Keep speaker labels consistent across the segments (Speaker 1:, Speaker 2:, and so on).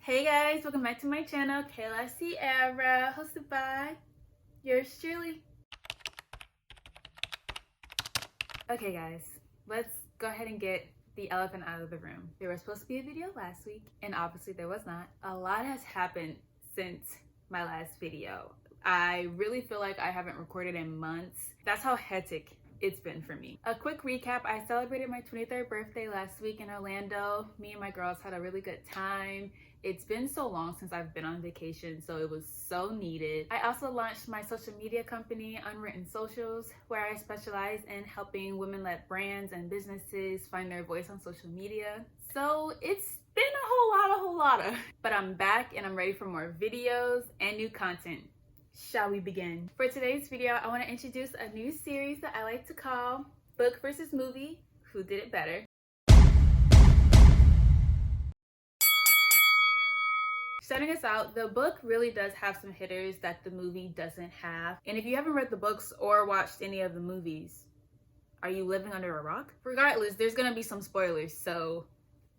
Speaker 1: Hey guys, welcome back to my channel, Kayla Sierra, hosted by yours truly. Okay guys, let's go ahead and get the elephant out of the room. There was supposed to be a video last week, and obviously there was not. A lot has happened since my last video. I really feel like I haven't recorded in months. That's how hectic it's been for me. A quick recap, I celebrated my 23rd birthday last week in Orlando. Me and my girls had a really good time. It's been so long since I've been on vacation, so it was so needed. I also launched my social media company, Unwritten Socials, where I specialize in helping women-led brands and businesses find their voice on social media. So it's been a whole lot. But I'm back and I'm ready for more videos and new content. Shall we begin? For today's video, I want to introduce a new series that I like to call Book versus Movie, Who Did It Better? Starting us out, the book really does have some hitters that the movie doesn't have. And if you haven't read the books or watched any of the movies, are you living under a rock? Regardless, there's gonna be some spoilers, so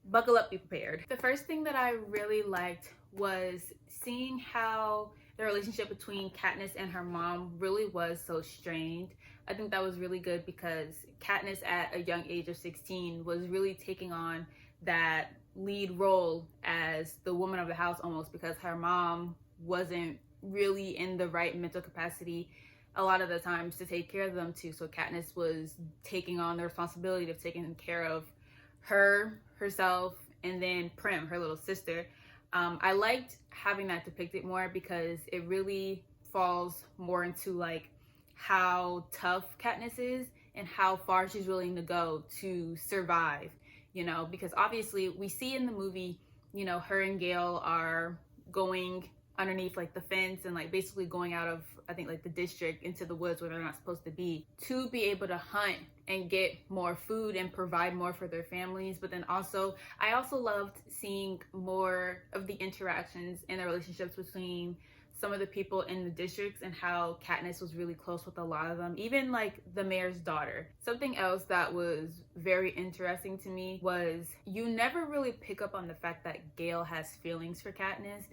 Speaker 1: buckle up, be prepared. The first thing that I really liked was seeing how the relationship between Katniss and her mom really was so strained. I think that was really good because Katniss at a young age of 16 was really taking on that lead role as the woman of the house almost, because her mom wasn't really in the right mental capacity a lot of the times to take care of them too. So Katniss was taking on the responsibility of taking care of herself, and then Prim, her little sister. I liked having that depicted more because it really falls more into like how tough Katniss is and how far she's willing to go to survive. You know, because obviously we see in the movie, you know, her and Gale are going underneath like the fence and like basically going out of, I think, like the district into the woods where they're not supposed to be able to hunt and get more food and provide more for their families. But then also, I also loved seeing more of the interactions and the relationships between some of the people in the districts and how Katniss was really close with a lot of them, even like the mayor's daughter. Something else that was very interesting to me was you never really pick up on the fact that Gale has feelings for Katniss.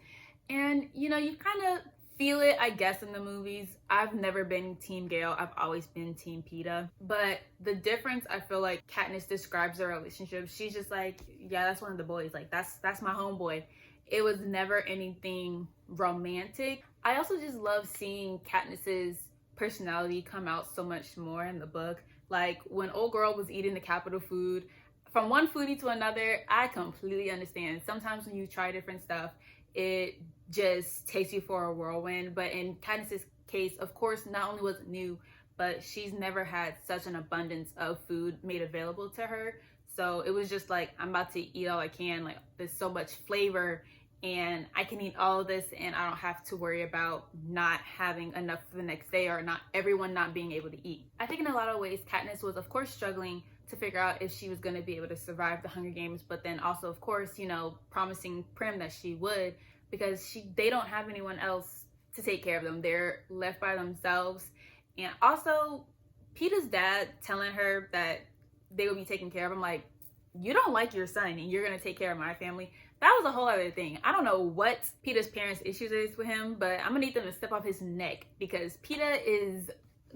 Speaker 1: And you know, you kind of feel it, I guess, in the movies. I've never been Team Gale, I've always been Team Peeta. But the difference, I feel like Katniss describes their relationship, she's just like, yeah, that's one of the boys, like that's my homeboy. It was never anything romantic. I also just love seeing Katniss's personality come out so much more in the book. Like when old girl was eating the capital food, from one foodie to another, I completely understand. Sometimes when you try different stuff, it just takes you for a whirlwind. But in Katniss's case, of course, not only was it new, but she's never had such an abundance of food made available to her. So it was just like, I'm about to eat all I can. Like there's so much flavor and I can eat all of this and I don't have to worry about not having enough for the next day or not everyone not being able to eat. I think in a lot of ways, Katniss was of course struggling to figure out if she was going to be able to survive the Hunger Games, but then also of course, you know, promising Prim that she would, because they don't have anyone else to take care of them. They're left by themselves. And also Peeta's dad telling her that they will be taking care of him, like, you don't like your son and you're gonna take care of my family. That was a whole other thing. I don't know what Peeta's parents' issues is with him, but I'm gonna need them to step off his neck because Peeta is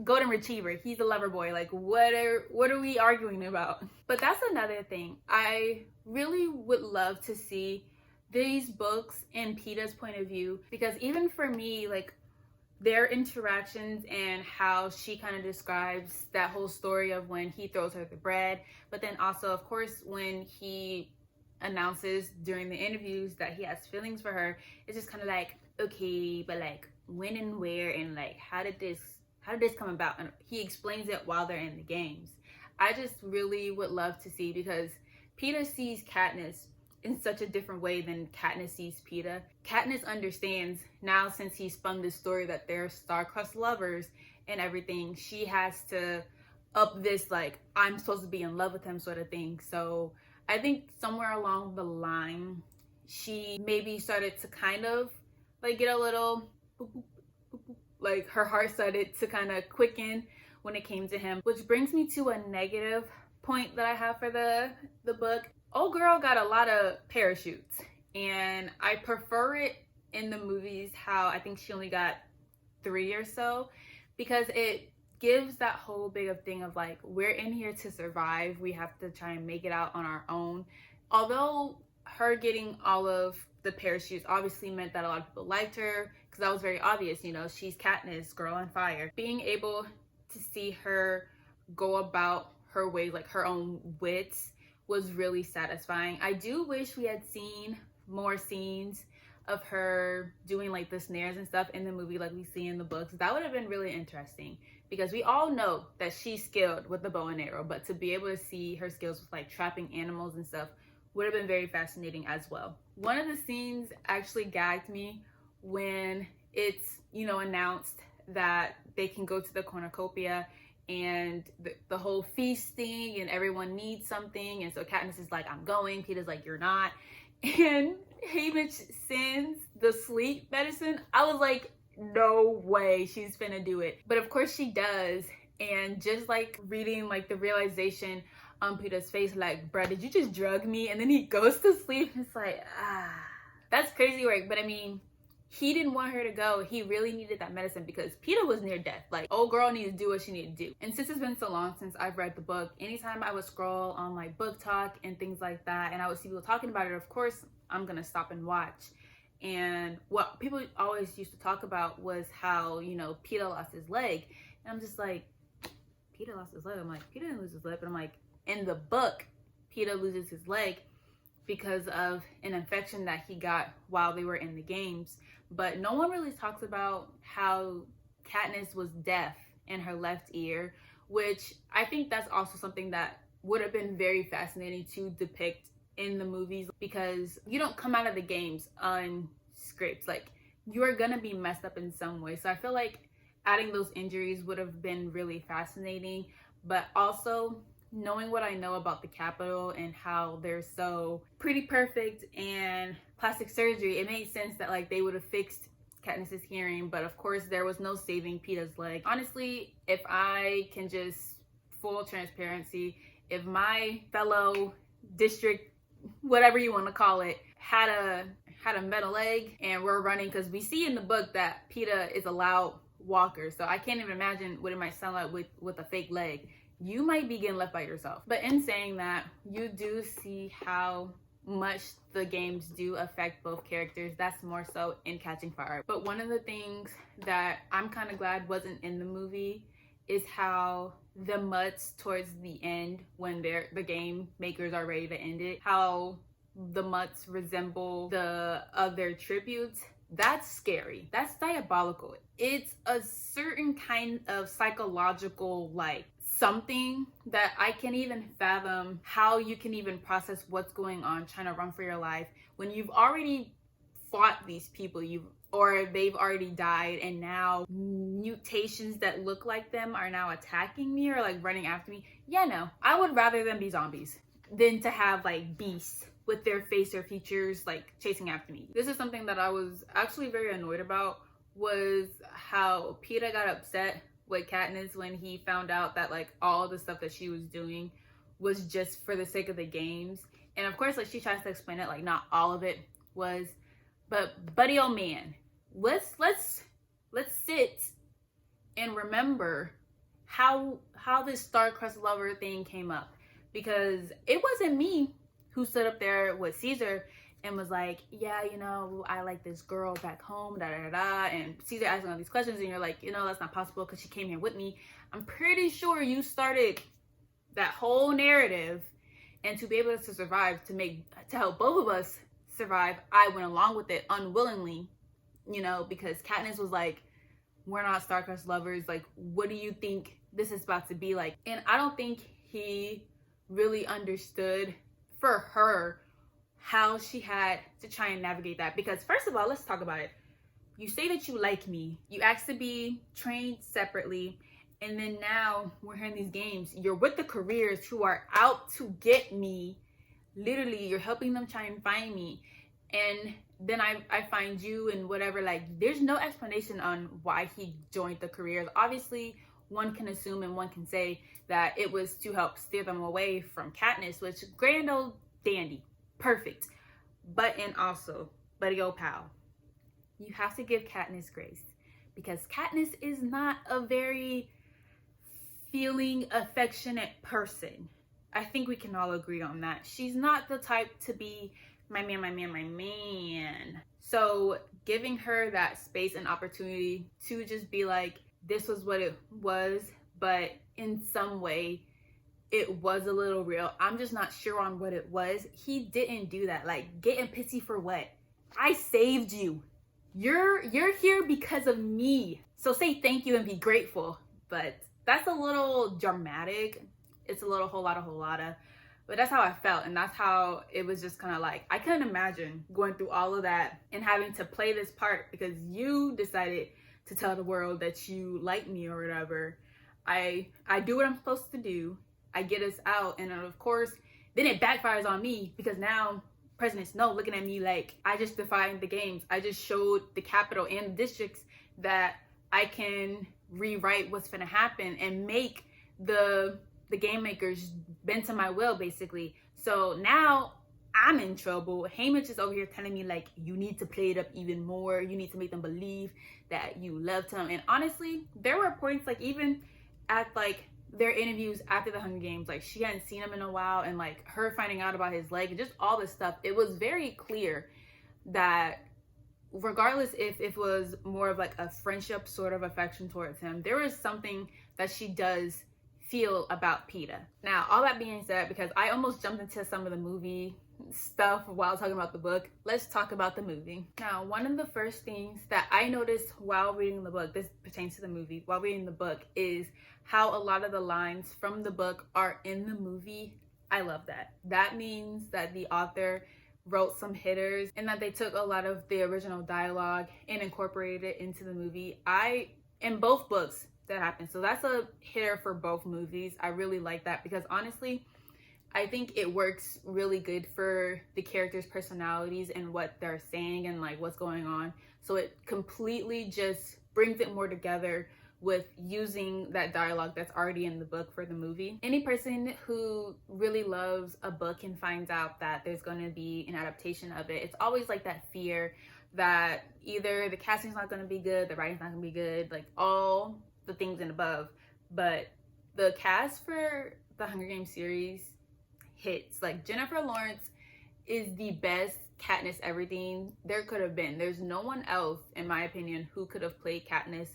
Speaker 1: golden retriever. He's a lover boy. Like what are we arguing about? But that's another thing. I really would love to see these books in Peeta's point of view, because even for me, like their interactions and how she kind of describes that whole story of when he throws her the bread, but then also of course when he announces during the interviews that he has feelings for her, it's just kind of like, okay, but like when and where and like how did this come about? And he explains it while they're in the games. I just really would love to see, because Peeta sees Katniss in such a different way than Katniss sees Peeta. Katniss understands now, since he spun this story that they're star-crossed lovers and everything, she has to up this like, I'm supposed to be in love with him sort of thing. So I think somewhere along the line, she maybe started to kind of like get a little, like her heart started to kind of quicken when it came to him, which brings me to a negative point that I have for the book. Old girl got a lot of parachutes and I prefer it in the movies how I think she only got 3 or so, because it gives that whole big of thing of like, we're in here to survive, we have to try and make it out on our own. Although her getting all of the parachutes obviously meant that a lot of people liked her, because that was very obvious, you know, she's Katniss, girl on fire. Being able to see her go about her way, like her own wits, was really satisfying. I do wish we had seen more scenes of her doing like the snares and stuff in the movie like we see in the books. That would have been really interesting, because we all know that she's skilled with the bow and arrow, but to be able to see her skills with like trapping animals and stuff would have been very fascinating as well. One of the scenes actually gagged me when it's, you know, announced that they can go to the cornucopia and the whole feast thing, and everyone needs something, and so Katniss is like, I'm going, Peeta's like, you're not, and Haymitch sends the sleep medicine. I was like, no way she's finna do it, but of course she does. And just like reading like the realization on Peeta's face, like, bruh, did you just drug me? And then he goes to sleep, and it's like, that's crazy work. But I mean, he didn't want her to go. He really needed that medicine, because Peeta was near death. Like, old girl needed to do what she needed to do. And since it's been so long since I've read the book, anytime I would scroll on like book talk and things like that, and I would see people talking about it, of course I'm gonna stop and watch. And what people always used to talk about was how, you know, Peeta lost his leg. And I'm just like, Peeta lost his leg? I'm like, Peeta didn't lose his leg. But I'm like, in the book, Peeta loses his leg because of an infection that he got while they were in the games. But no one really talks about how Katniss was deaf in her left ear, which I think that's also something that would have been very fascinating to depict in the movies, because you don't come out of the games unscraped. Like, you are gonna be messed up in some way. So I feel like adding those injuries would have been really fascinating. But also, knowing what I know about the Capitol and how they're so pretty perfect and plastic surgery, it made sense that like they would have fixed Katniss's hearing. But of course there was no saving Peeta's leg. Honestly, if I can just, full transparency, if my fellow district, whatever you want to call it, had a metal leg and we're running, because we see in the book that Peeta is a loud walker, so I can't even imagine what it might sound like with a fake leg. You might be getting left by yourself. But in saying that, you do see how much the games do affect both characters. That's more so in Catching Fire. But one of the things that I'm kind of glad wasn't in the movie is how the mutts towards the end, when the game makers are ready to end it, how the mutts resemble the other tributes. That's scary. That's diabolical. It's a certain kind of psychological like something that I can't even fathom how you can even process what's going on trying to run for your life when you've already fought these people, or they've already died, and now mutations that look like them are now attacking me or like running after me. Yeah, no, I would rather them be zombies than to have like beasts with their face or features like chasing after me. This is something that I was actually very annoyed about, was how Peeta got upset with Katniss when he found out that like all the stuff that she was doing was just for the sake of the games. And of course, like, she tries to explain it like not all of it was, but buddy, oh man, let's sit and remember how this star-crossed lover thing came up, because it wasn't me who stood up there with Caesar and was like, yeah, you know, I like this girl back home, da da da, and Caesar asking all these questions, and you're like, you know, that's not possible because she came here with me. I'm pretty sure you started that whole narrative, and to be able to survive, to help both of us survive, I went along with it unwillingly, you know, because Katniss was like, we're not star-crossed lovers, like, what do you think this is about to be like? And I don't think he really understood for her how she had to try and navigate that. Because first of all, let's talk about it. You say that you like me, you asked to be trained separately, and then now we're here in these games, you're with the careers who are out to get me. Literally, you're helping them try and find me, and then I find you and whatever. Like, there's no explanation on why he joined the careers. Obviously, one can assume and one can say that it was to help steer them away from Katniss, which grand old dandy, perfect. but yo pal, you have to give Katniss grace, because Katniss is not a very feeling, affectionate person. I think we can all agree on that. She's not the type to be my man, my man, my man. So giving her that space and opportunity to just be like, this was what it was, but in some way it was a little real. I'm just not sure on what it was. He didn't do that. Like, getting pissy for what? I saved you. You're here because of me. So say thank you and be grateful. But that's a little dramatic. It's a little whole lotta. But that's how I felt, and that's how it was just kind of like, I couldn't imagine going through all of that and having to play this part because you decided to tell the world that you like me or whatever. I do what I'm supposed to do. I get us out, and of course, then it backfires on me because now President Snow looking at me like I just defied the games. I just showed the Capitol and the districts that I can rewrite what's gonna happen and make the game makers bend to my will, basically. So now I'm in trouble. Haymitch is over here telling me like, you need to play it up even more. You need to make them believe that you loved him. And honestly, there were points like even at like their interviews after the Hunger Games, like she hadn't seen him in a while, and like her finding out about his leg and just all this stuff, it was very clear that regardless if it was more of like a friendship sort of affection towards him, there is something that she does feel about Peeta. Now, all that being said, because I almost jumped into some of the movie stuff while talking about the book, let's talk about the movie. Now, one of the first things that I noticed while reading the book, this pertains to the movie, while reading the book, is how a lot of the lines from the book are in the movie. I love that. That means that the author wrote some hitters and that they took a lot of the original dialogue and incorporated it into the movie. In both books, that happened. So that's a hitter for both movies. I really like that because honestly, I think it works really good for the characters' personalities and what they're saying and like what's going on. So it completely just brings it more together with using that dialogue that's already in the book for the movie. Any person who really loves a book and finds out that there's going to be an adaptation of it, it's always like that fear that either the casting's not going to be good, the writing's not going to be good, like all the things and above. But the cast for the Hunger Games series hits. Like, Jennifer Lawrence is the best Katniss everything there could have been. There's no one else, in my opinion, who could have played Katniss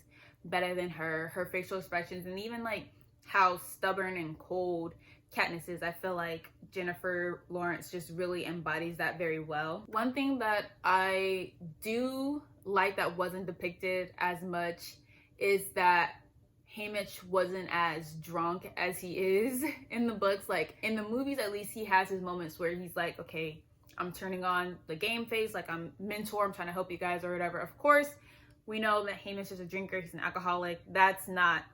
Speaker 1: better than her. Her facial expressions and even like how stubborn and cold Katniss is, I feel like Jennifer Lawrence just really embodies that very well. One thing that I do like that wasn't depicted as much is that Haymitch wasn't as drunk as he is in the books. Like in the movies, at least he has his moments where he's like, okay, I'm turning on the game face, like I'm mentor, I'm trying to help you guys or whatever. Of course, we know that Haymitch is a drinker, he's an alcoholic. That's not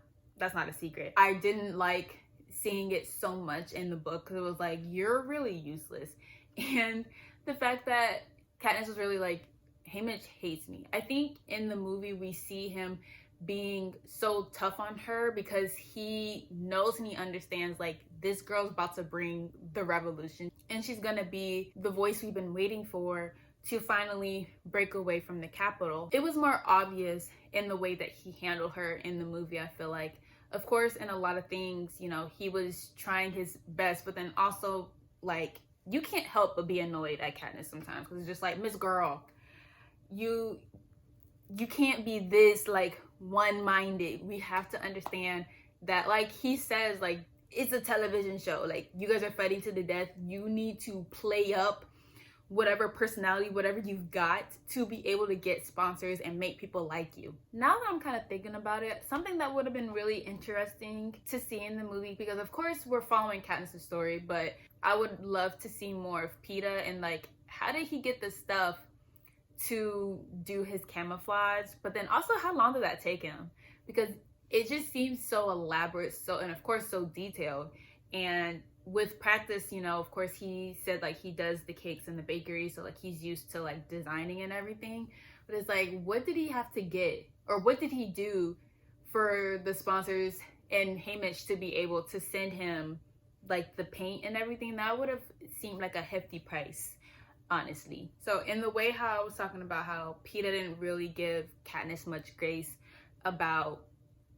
Speaker 1: a secret. I didn't like seeing it so much in the book because it was like, you're really useless. And the fact that Katniss was really like, Haymitch hates me. I think in the movie we see him being so tough on her because he knows and he understands like this girl's about to bring the revolution and she's gonna be the voice we've been waiting for to finally break away from the Capitol. It was more obvious in the way that he handled her in the movie, I feel like. Of course, in a lot of things, you know, he was trying his best, but then also like you can't help but be annoyed at Katniss sometimes because it's just like, Miss Girl, you can't be this like one-minded. We have to understand that, like he says, like it's a television show, like you guys are fighting to the death. You need to play up whatever personality, whatever you've got to be able to get sponsors and make people like you. Now that I'm kind of thinking about it, something that would have been really interesting to see in the movie, because of course we're following Katniss' story, but I would love to see more of Peeta and like how did he get the stuff to do his camouflage, but then also how long did that take him, because it just seems so elaborate, so, and of course so detailed. And with practice, you know, of course he said like he does the cakes in the bakery, so like he's used to like designing and everything, but it's like, what did he have to get, or what did he do for the sponsors and Haymitch to be able to send him like the paint and everything? That would have seemed like a hefty price. honestly. So in the way how I was talking about how Peeta didn't really give Katniss much grace about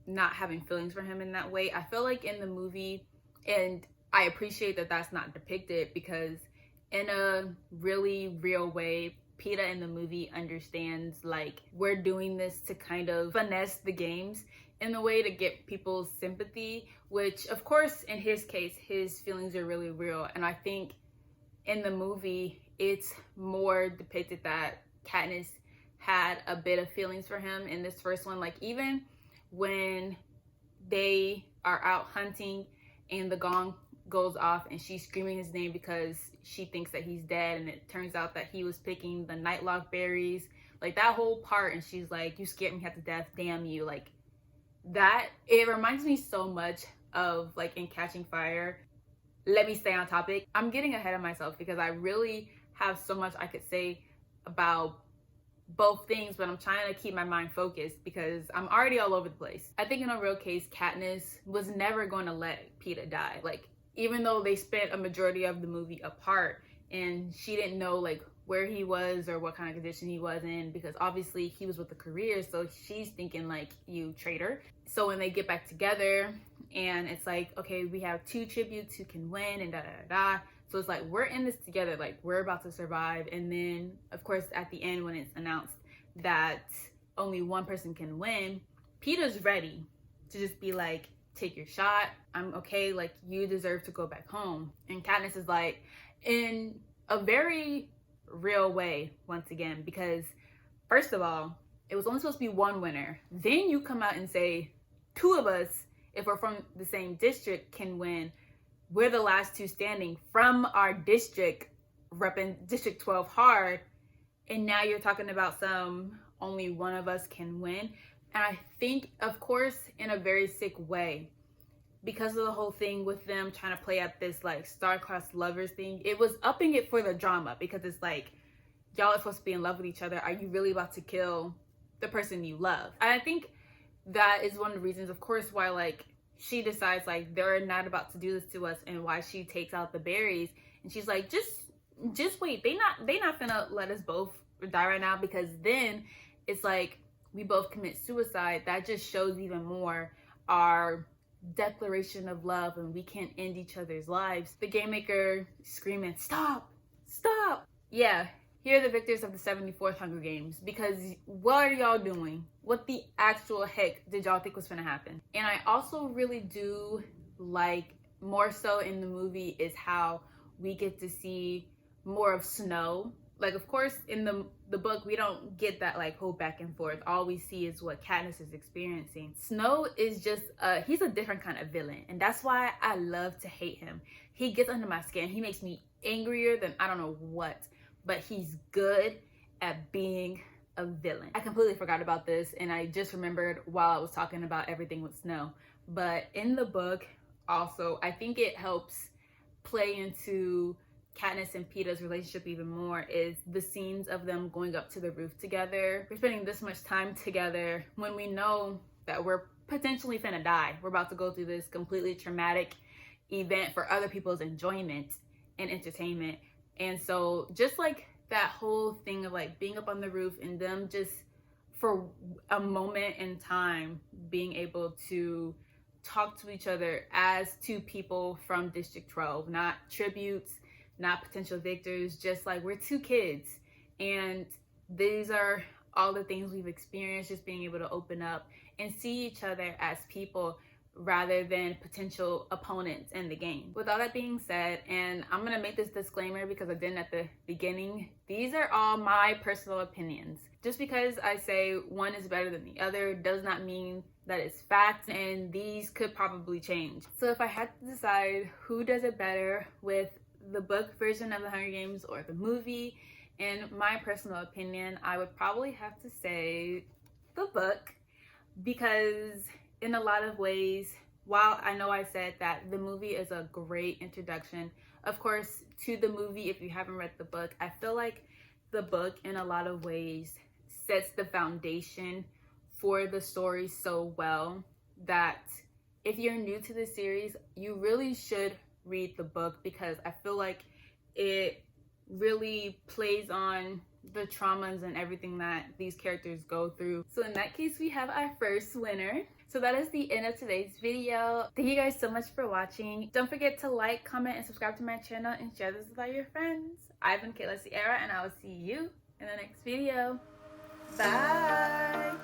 Speaker 1: not having feelings for him in that way, I feel like in the movie, and I appreciate that that's not depicted, because in a really real way, Peeta in the movie understands like we're doing this to kind of finesse the games in a way to get people's sympathy, which of course in his case his feelings are really real. And I think in the movie it's more depicted that Katniss had a bit of feelings for him in this first one. Like even when they are out hunting and the gong goes off and she's screaming his name because she thinks that he's dead, and it turns out that he was picking the nightlock berries, like that whole part, and she's like, you scared me half to death, damn you, like that, it reminds me so much of like in Catching Fire. Let me stay on topic. I'm getting ahead of myself because I really have so much I could say about both things, but I'm trying to keep my mind focused because I'm already all over the place. I think in a real case, Katniss was never going to let Peeta die. Like, even though they spent a majority of the movie apart and she didn't know like where he was or what kind of condition he was in, because obviously he was with the career, so she's thinking like, you traitor. So when they get back together and it's like, okay, we have 2 tributes who can win and da da da da. So it's like, we're in this together, like we're about to survive. And then of course at the end when it's announced that only one person can win, Peeta's ready to just be like, take your shot, I'm okay, like you deserve to go back home. And Katniss is like, in a very real way once again, because first of all, it was only supposed to be one winner. Then you come out and say 2 of us, if we're from the same district, can win. We're the last 2 standing from our district, repping District 12 hard, and now you're talking about some only one of us can win. And I think, of course, in a very sick way, because of the whole thing with them trying to play at this like star-crossed lovers thing, it was upping it for the drama, because it's like, y'all are supposed to be in love with each other. Are you really about to kill the person you love? And I think that is one of the reasons, of course, why like she decides like they're not about to do this to us, and why she takes out the berries and she's like, just wait, they not finna let us both die right now, because then it's like we both commit suicide. That just shows even more our declaration of love, and we can't end each other's lives. The game maker screaming, stop, stop. Yeah, here are the victors of the 74th Hunger Games, because what are y'all doing? What the actual heck did y'all think was gonna happen? And I also really do like, more so in the movie, is how we get to see more of Snow. Like, of course, in the book, we don't get that like whole back and forth. All we see is what Katniss is experiencing. Snow is just, he's a different kind of villain. And that's why I love to hate him. He gets under my skin. He makes me angrier than I don't know what. But he's good at being a villain. I completely forgot about this, and I just remembered while I was talking about everything with Snow. But in the book, also, I think it helps play into Katniss and Peeta's relationship even more, is the scenes of them going up to the roof together. We're spending this much time together when we know that we're potentially finna die. We're about to go through this completely traumatic event for other people's enjoyment and entertainment. And so just like that whole thing of like being up on the roof and them just for a moment in time being able to talk to each other as 2 people from District 12, not tributes, not potential victors, just like we're 2 kids, and these are all the things we've experienced, just being able to open up and see each other as people rather than potential opponents in the game. With all that being said, and I'm gonna make this disclaimer because I didn't at the beginning, these are all my personal opinions. Just because I say one is better than the other does not mean that it's fact, and these could probably change. So if I had to decide who does it better with the book version of the Hunger Games or the movie, in my personal opinion, I would probably have to say the book, because in a lot of ways, while I know I said that the movie is a great introduction, of course, to the movie, if you haven't read the book, I feel like the book in a lot of ways sets the foundation for the story so well that if you're new to the series, you really should read the book, because I feel like it really plays on the traumas and everything that these characters go through. So in that case, we have our first winner. So that is the end of today's video. Thank you guys so much for watching. Don't forget to like, comment, and subscribe to my channel and share this with all your friends. I've been Kayla, and I will see you in the next video. Bye!